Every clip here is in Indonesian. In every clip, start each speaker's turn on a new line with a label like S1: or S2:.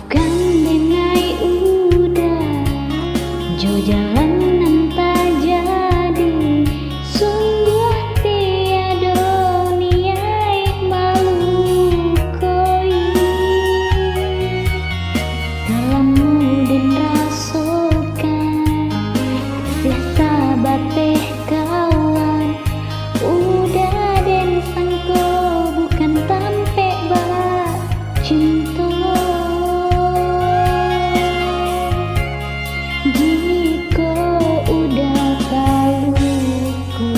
S1: Maafkan denai udah jo jalanan tak jadi, sungguh tiada niat malu koi. Dalammu dan rasakan kasih sahabat teh kawan, udah dan sangko bukan tampe bak cinta. Jika udah taluku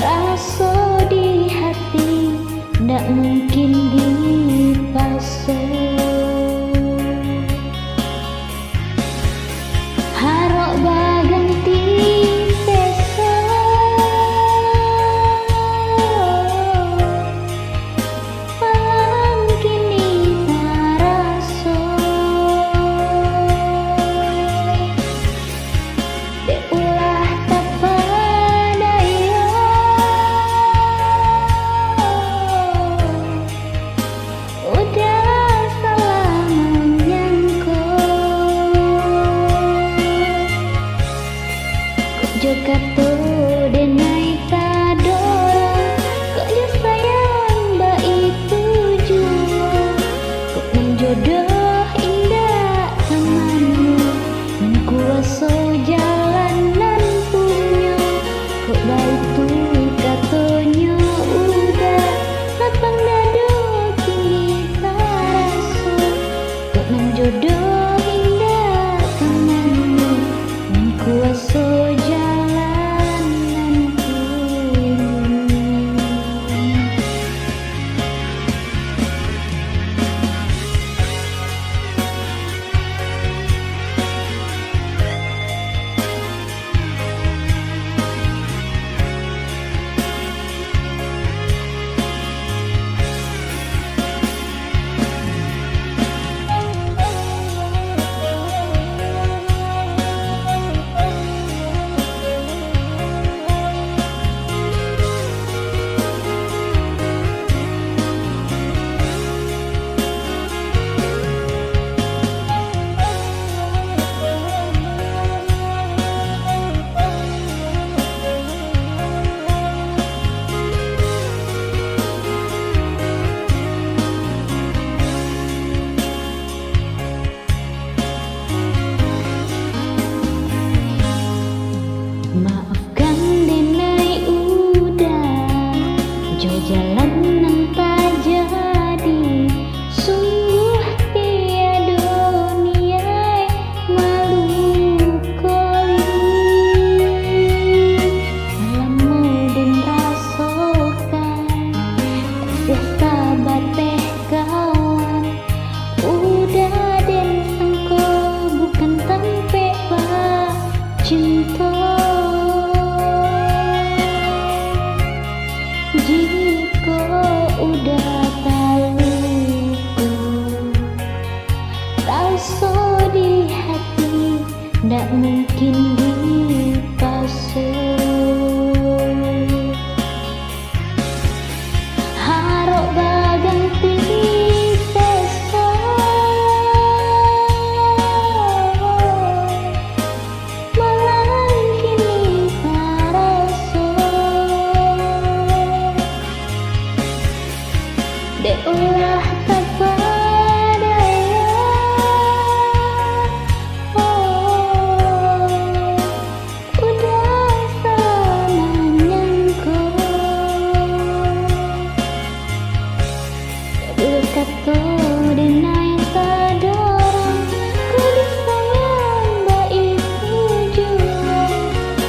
S1: rasa di hati, ndak mungkin dipasang. Harap baganti pesa malam kini tarasa. Dek ulah tak padaya udah salah menyangka. Juga tuh denai tadora, kok dia sayang mbak itu jua. Kok menjodoh indah temanmu, menkuasa jalanan punya. Kok baik tuh katanya udah lapang dado kini tarasa. Kok menjodoh indah temanmu, menkuasa jalanan punya. Maafkan denai udah jo jalanan tak jadi, sungguh tiada niat malu koi. Dalammu dan rasakan kasih sahabat teh kawan, udah dan sangko bukan tampe bak cinta. Jika udah taluku rasa di hati, ndak mungkin dipasang. Harap baganti pesa malam kini tarasa. Dek ulah tak padaya udah salah menyangka. Dekat tuh denai tadora, kau disayang mbak itu jua.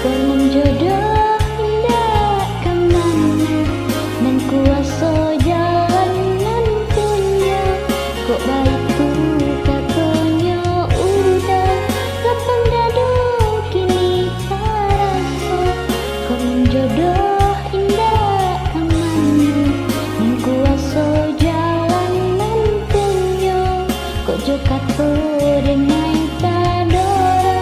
S1: Kau menjodoh indah kemana, dan kuasa jalanan punya. Kok baik tuh katanya udah lapang dado kini tarasa. Kau menjodoh indah temanmu, dan kuasa jalanan punya. Kok juga tuh denai tadora,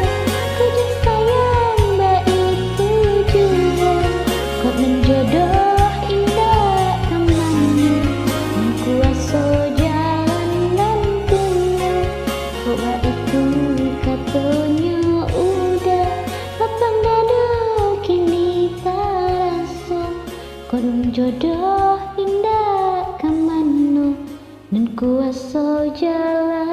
S1: kau disayang mbak itu jua. Kok menjodoh indah temanmu, dan kuasa jalanan salah